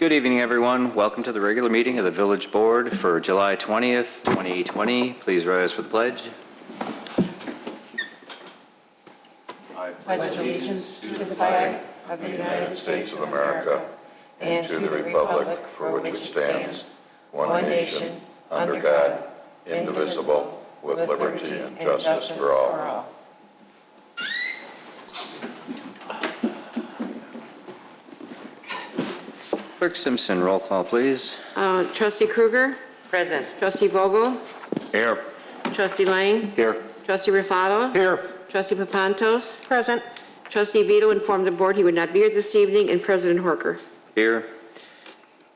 Good evening, everyone. Welcome to the regular meeting of the Village Board for July 20th, 2020. Please rise for the pledge. I pledge allegiance to the flag of the United States of America and to the republic for which it stands, one nation, under God, indivisible, with liberty and justice for all. Clerk Simpson, roll call, please. Trustee Kruger? Present. Trustee Vogel? Here. Trustee Lang? Here. Trustee Rufato? Here. Trustee Papantos? Present. Trustee Vito informed the board he would not be here this evening, and President Horker. Here.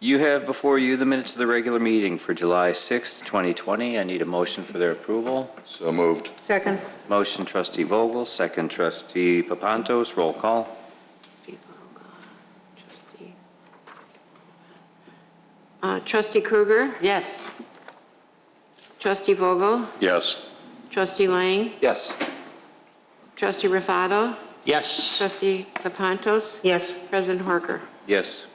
You have before you the minutes of the regular meeting for July 6th, 2020. I need a motion for their approval. So moved. Second. Motion, Trustee Vogel. Second, Trustee Papantos. Roll call. Trustee Kruger? Yes. Trustee Vogel? Yes. Trustee Lang? Yes. Trustee Rufato? Yes. Trustee Papantos? Yes. President Horker. Yes.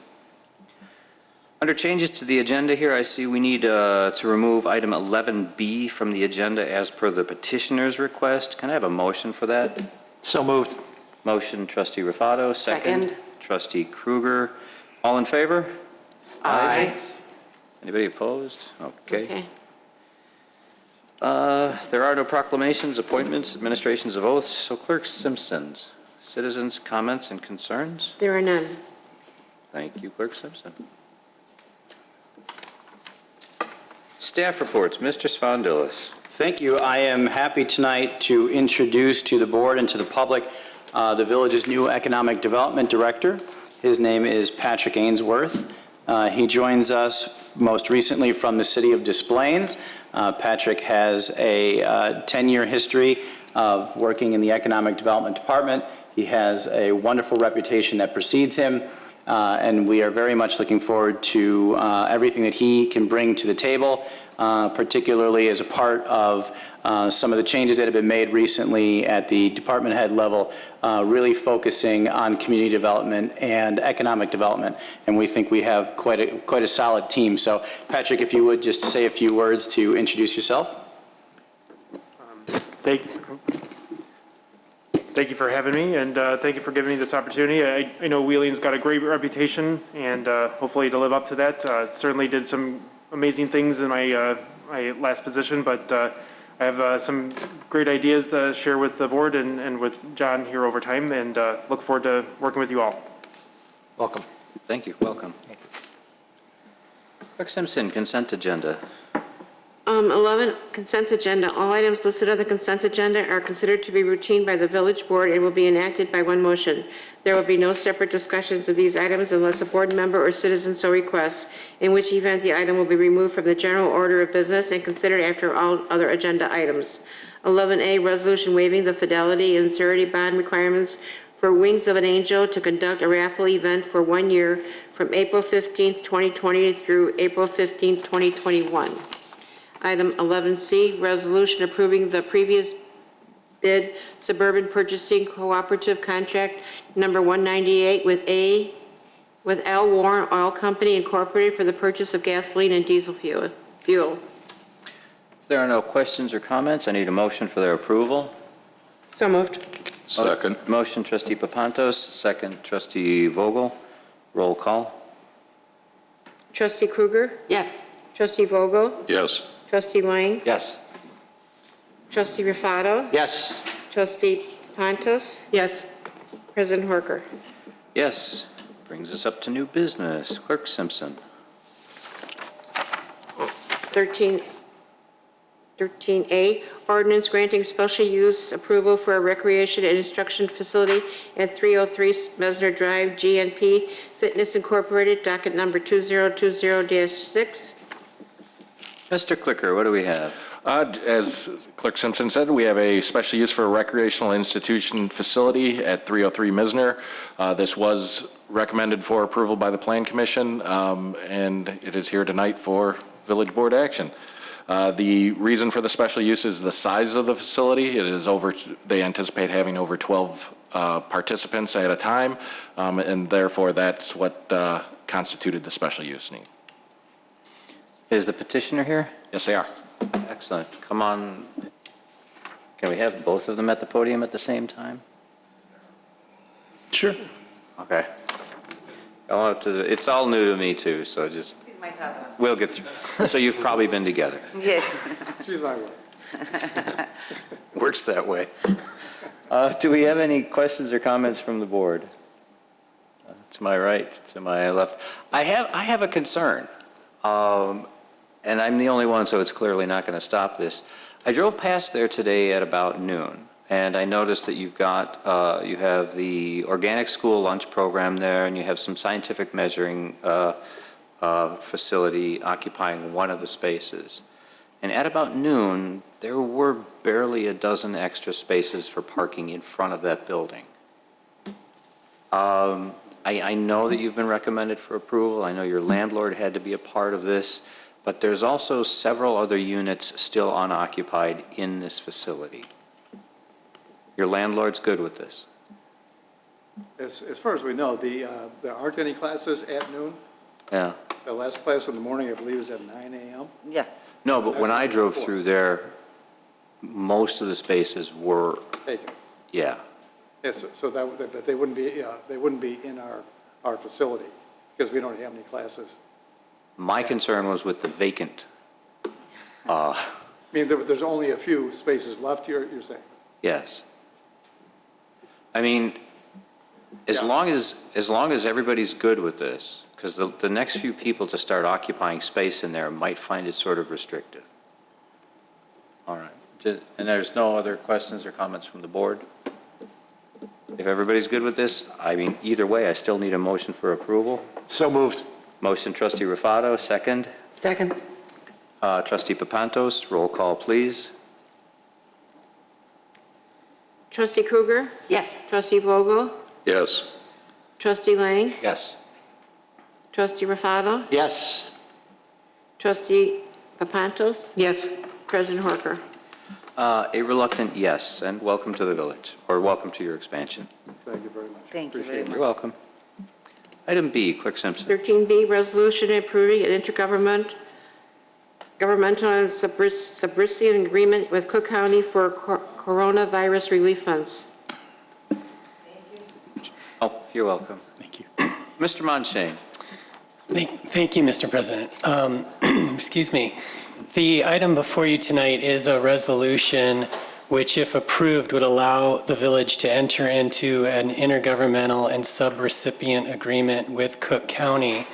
Under changes to the agenda here, I see we need to remove item 11B from the agenda as per the petitioner's request. Can I have a motion for that? So moved. Motion, Trustee Rufato. Second. Trustee Kruger. All in favor? Aye. Anybody opposed? Okay. There are no proclamations, appointments, administrations of oaths. So Clerk Simpson, citizens' comments and concerns? There are none. Thank you, Clerk Simpson. Staff reports, Mr. Svandilis. Thank you. I am happy tonight to introduce to the board and to the public the village's new economic development director. His name is Patrick Ainsworth. He joins us most recently from the city of Des Plaines. Patrick has a 10-year history of working in the economic development department. He has a wonderful reputation that precedes him, and we are very much looking forward to everything that he can bring to the table, particularly as a part of some of the changes that have been made recently at the department head level, really focusing on community development and economic development. And we think we have quite a solid team. So Patrick, if you would just say a few words to introduce yourself. Thank you for having me, and thank you for giving me this opportunity. I know Wheeling's got a great reputation, and hopefully to live up to that. Certainly did some amazing things in my last position, but I have some great ideas to share with the board and with John here over time, and look forward to working with you all. Welcome. Thank you. Welcome. Thank you. Clerk Simpson, consent agenda. 11, consent agenda. All items listed on the consent agenda are considered to be routine by the village board and will be enacted by one motion. There will be no separate discussions of these items unless a board member or citizen so requests, in which event the item will be removed from the general order of business and considered after all other agenda items. 11A, resolution waiving the fidelity and surety bond requirements for Wings of an Angel to conduct a raffle event for 1 year from April 15th, 2020 through April 15th, 2021. Item 11C, resolution approving the previous bid Suburban Purchasing Cooperative Contract number 198 with L. Warren Oil Company Incorporated for the purchase of gasoline and diesel fuel. If there are no questions or comments, I need a motion for their approval. So moved. Second. Motion, Trustee Papantos. Second, Trustee Vogel. Roll call. Trustee Kruger? Yes. Trustee Vogel? Yes. Trustee Lang? Yes. Trustee Rufato? Yes. Trustee Pontos? Yes. President Horker? Yes. Brings us up to new business. Clerk Simpson. 13A, ordinance granting special use approval for a recreation and instruction facility at 303 Messner Drive, GNP Fitness Incorporated, docket number 2020-6. Mr. Clicker, what do we have? As Clerk Simpson said, we have a special use for a recreational institution facility at 303 Messner. This was recommended for approval by the Plan Commission, and it is here tonight for Village Board action. The reason for the special use is the size of the facility. It is they anticipate having over 12 participants at a time, and therefore that's what constituted the special use need. Is the petitioner here? Yes, they are. Excellent. Come on. Can we have both of them at the podium at the same time? Sure. Okay. It's all new to me too, so just, He's my husband. we'll get through. So you've probably been together. Yes. She's my wife. Works that way. Do we have any questions or comments from the board? To my right, to my left. I have a concern, and I'm the only one, so it's clearly not going to stop this. I drove past there today at about noon, and I noticed that you have the organic school lunch program there, and you have some scientific measuring facility occupying one of the spaces. And at about noon, there were barely a dozen extra spaces for parking in front of that building. I know that you've been recommended for approval. I know your landlord had to be a part of this, but there's also several other units still unoccupied in this facility. Your landlord's good with this? As far as we know, there aren't any classes at noon. Yeah. The last class in the morning, I believe, is at 9 a.m. Yeah. No, but when I drove through there, most of the spaces were, Taken. yeah. Yes, so but they wouldn't be in our facility because we don't have any classes. My concern was with the vacant. I mean, there's only a few spaces left, you're saying? Yes. I mean, as Yeah. long as everybody's good with this, because the next few people to start occupying space in there might find it sort of restrictive. All right. And there's no other questions or comments from the board? If everybody's good with this, I mean, either way, I still need a motion for approval. So moved. Motion, trustee Rufato, second. Second. Trustee Papantos, roll call, please. Trustee Krueger? Yes. Trustee Vogel? Yes. Trustee Lang? Yes. Trustee Rufato? Yes. Trustee Papantos? Yes. President Horker? A reluctant yes, and welcome to the village, or welcome to your expansion. Thank you very much. Thank you very Appreciate it. much. You're welcome. Item B, Clerk Simpson. 13B, resolution approving an intergovernmental and Subrecipient agreement with Cook County for coronavirus relief funds. Oh, you're welcome. Thank you. Mr. Monshane. Thank you, Mr. President. Excuse me. The item before you tonight is a resolution which, if approved, would allow the village to enter into an intergovernmental and subrecipient agreement with Cook County.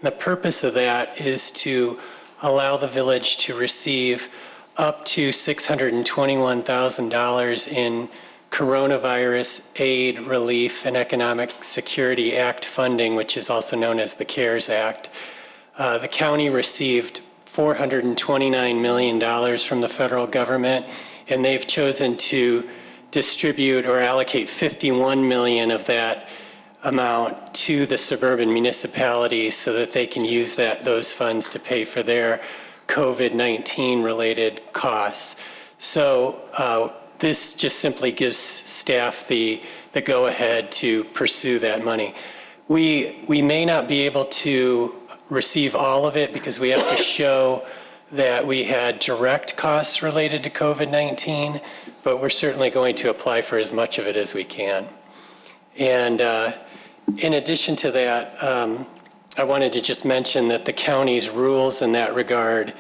The purpose of that is to allow the village to receive up to $621,000 in Coronavirus Aid, Relief, and Economic Security Act funding, which is also known as the CARES Act. The county received $429 million from the federal government, and they've chosen to distribute or allocate $51 million of that amount to the suburban municipalities so that they can use those funds to pay for their COVID-19 related costs. So this just simply gives staff the go-ahead to pursue that money. We may not be able to receive all of it because we have to show that we had direct costs related to COVID-19, but we're certainly going to apply for as much of it as we can. And in addition to that, I wanted to just mention that the county's rules in that regard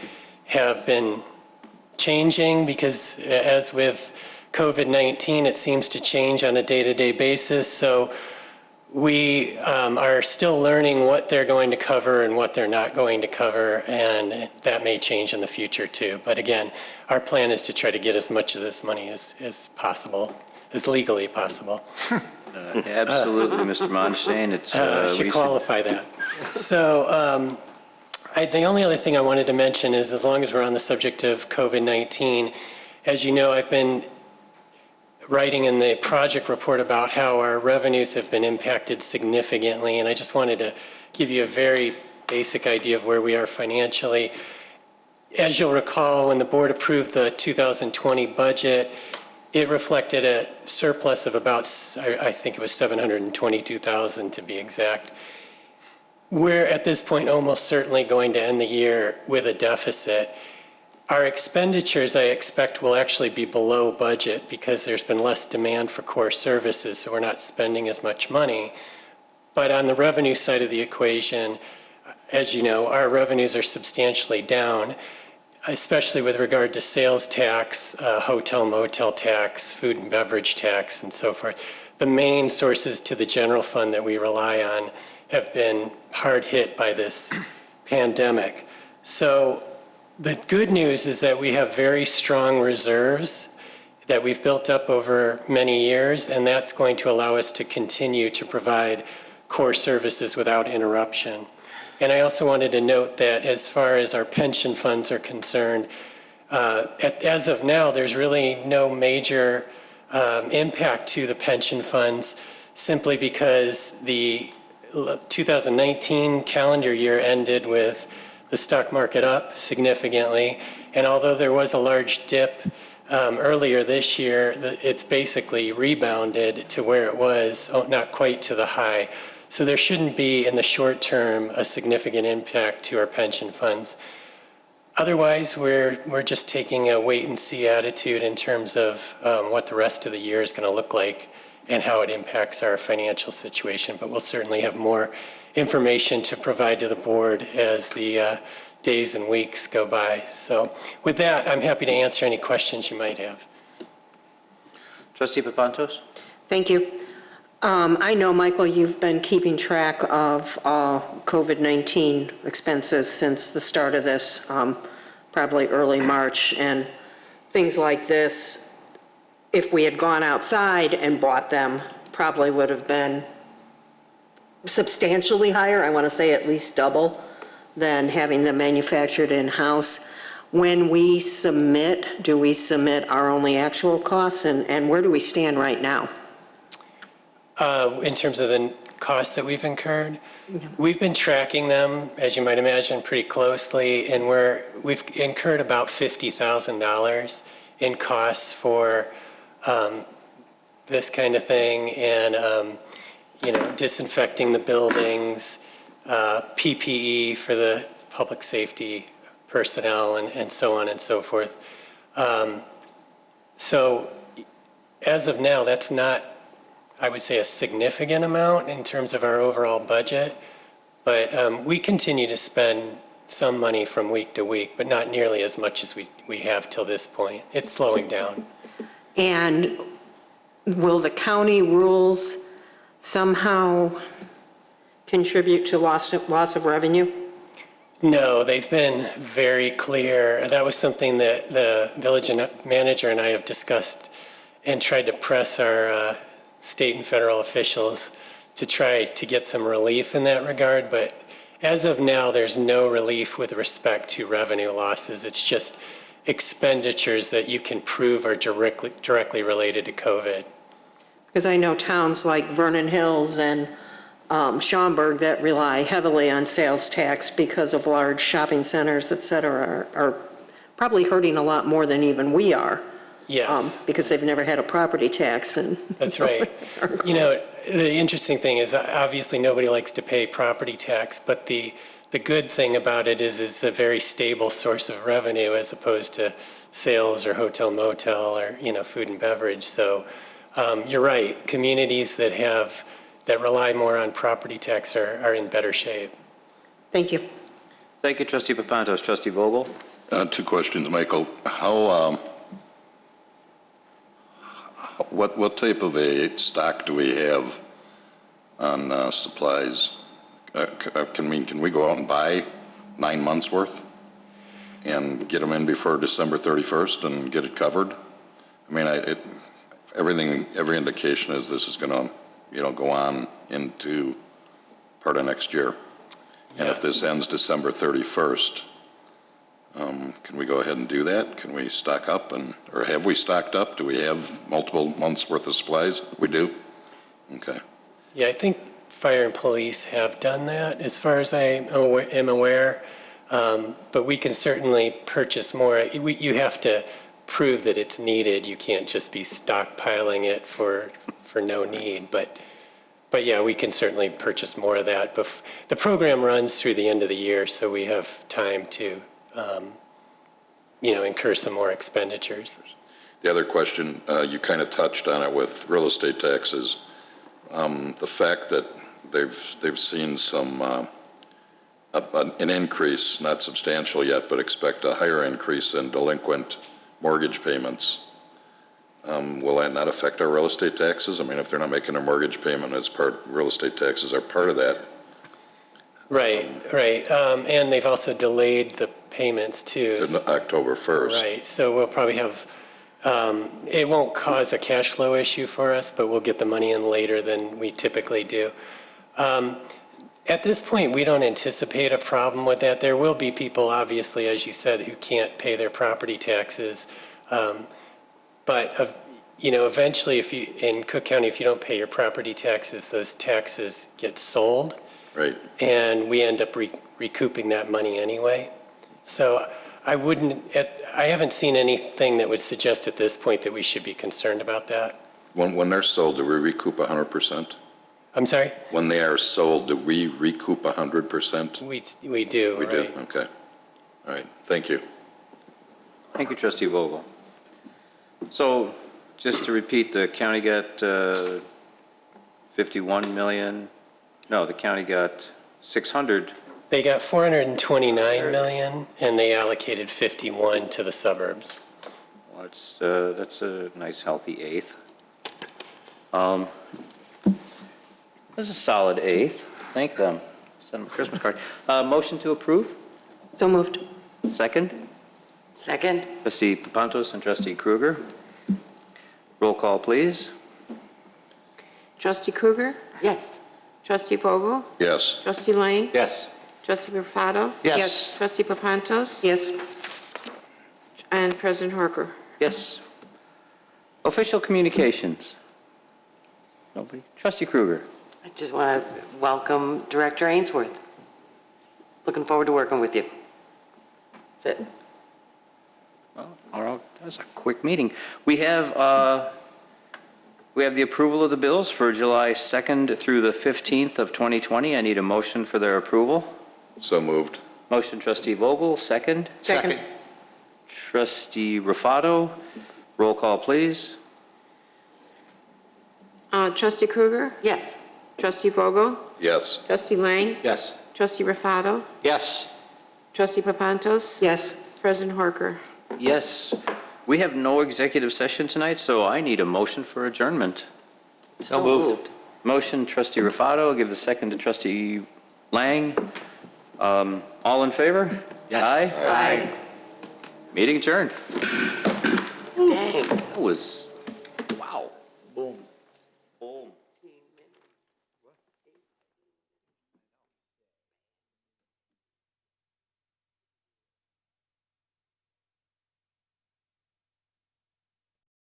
have been changing because as with COVID-19, it seems to change on a day-to-day basis. So we are still learning what they're going to cover and what they're not going to cover, and that may change in the future too. But again, our plan is to try to get as much of this money as possible, as legally possible. Absolutely, Mr. Monshane. I should qualify that. So the only other thing I wanted to mention is, as long as we're on the subject of COVID-19, as you know, I've been writing in the project report about how our revenues have been impacted significantly, and I just wanted to give you a very basic idea of where we are financially. As you'll recall, when the board approved the 2020 budget, it reflected a surplus of about, I think it was $722,000 to be exact. we're at this point almost certainly going to end the year with a deficit. Our expenditures, I expect, will actually be below budget because there's been less demand for core services, so we're not spending as much money. But on the revenue side of the equation, as you know, our revenues are substantially down, especially with regard to sales tax, hotel motel tax, food and beverage tax, and so forth. The main sources to the general fund that we rely on have been hard hit by this pandemic. So the good news is that we have very strong reserves that we've built up over many years, and that's going to allow us to continue to provide core services without interruption. And I also wanted to note that as far as our pension funds are concerned, as of now, there's really no major impact to the pension funds simply because the 2019 calendar year ended with the stock market up significantly. And although there was a large dip earlier this year, it's basically rebounded to where it was, not quite to the high. So there shouldn't be, in the short term, a significant impact to our pension funds. Otherwise, we're just taking a wait-and-see attitude in terms of what the rest of the year is going to look like and how it impacts our financial situation. But we'll certainly have more information to provide to the board as the days and weeks go by. So with that, I'm happy to answer any questions you might have. Trustee Papantos? Thank you. I know, Michael, you've been keeping track of COVID-19 expenses since the start of this, probably early March, and things like this, if we had gone outside and bought them, probably would have been substantially higher, I want to say at least double, than having them manufactured in-house. When we submit, do we submit our only actual costs, and where do we stand right now? In terms of the costs that we've incurred, we've been tracking them, as you might imagine, pretty closely, and we've incurred about $50,000 in costs for this kind of thing, and disinfecting the buildings, PPE for the public safety personnel, and so on and so forth. So as of now, that's not, I would say, a significant amount in terms of our overall budget, but we continue to spend some money from week to week, but not nearly as much as we have till this point. It's slowing down. And will the county rules somehow contribute to loss of revenue? No, they've been very clear. That was something that the village manager and I have discussed and tried to press our state and federal officials to try to get some relief in that regard. But as of now, there's no relief with respect to revenue losses. It's just expenditures that you can prove are directly related to COVID. Because I know towns like Vernon Hills and Schaumburg that rely heavily on sales tax because of large shopping centers, et cetera, are probably hurting a lot more than even we are. Yes. Because they've never had a property tax. And that's right. The interesting thing is obviously nobody likes to pay property tax, but the good thing about it is it's a very stable source of revenue as opposed to sales or hotel motel or food and beverage. So you're right. Communities that rely more on property tax are in better shape. Thank you. Thank you, Trustee Papantos. Trustee Vogel? Two questions, Michael. What type of a stock do we have on supplies? Can we go out and buy 9 months worth and get them in before December 31st and get it covered? I mean, every indication is this is going to go on into part of next year. And if this ends December 31st, can we go ahead and do that? Can we stock up or have we stocked up? Do we have multiple months worth of supplies? We do? Okay. Yeah, I think fire and police have done that as far as I am aware. But we can certainly purchase more. You have to prove that it's needed. You can't just be stockpiling it for no need. But But yeah, we can certainly purchase more of that. But the program runs through the end of the year, so we have time to, incur some more expenditures. The other question, you kind of touched on it with real estate taxes. The fact that they've seen some, an increase, not substantial yet, but expect a higher increase in delinquent mortgage payments. Will that not affect our real estate taxes? I mean, if they're not making a mortgage payment, real estate taxes are part of that. Right. And they've also delayed the payments too. October 1st. Right, so we'll probably have, it won't cause a cash flow issue for us, but we'll get the money in later than we typically do. At this point, we don't anticipate a problem with that. There will be people, obviously, as you said, who can't pay their property taxes. But, eventually, in Cook County, if you don't pay your property taxes, those taxes get sold. Right. And we end up recouping that money anyway. So I haven't seen anything that would suggest at this point that we should be concerned about that. When they're sold, do we recoup 100%? I'm sorry? When they are sold, do we recoup 100%? We do, We do, right? okay. All right, thank you. Thank you, Trustee Vogel. So just to repeat, the county got 51 million. No, the county got 600. They got 429 million, and they allocated 51 to the suburbs. Well, that's a nice, healthy eighth. This is a solid eighth. Thank them. Send them a Christmas card. Motion to approve? So moved. Second? Second. Trustee Papantos and Trustee Kruger. Roll call, please. Trustee Kruger? Yes. Trustee Vogel? Yes. Trustee Lang? Yes. Trustee Rufato? Yes. Trustee Papantos? Yes. And President Harker? Yes. Official communications. Nobody? Trustee Kruger. I just want to welcome Director Ainsworth. Looking forward to working with you. That's it. Well, all right, that was a quick meeting. We have the approval of the bills for July 2nd through the 15th of 2020. I need a motion for their approval. So moved. Motion, Trustee Vogel, second. Second. Trustee Rufato. Roll call, please. Trustee Kruger? Yes. Trustee Vogel? Yes. Trustee Lang? Yes. Trustee Rufato? Yes. Trustee Papantos? Yes. President Harker? Yes. We have no executive session tonight, so I need a motion for adjournment. So moved. Motion, Trustee Rufato. I'll give the second to Trustee Lang. All in favor? Yes. Aye? Aye. Meeting adjourned. Dang. That was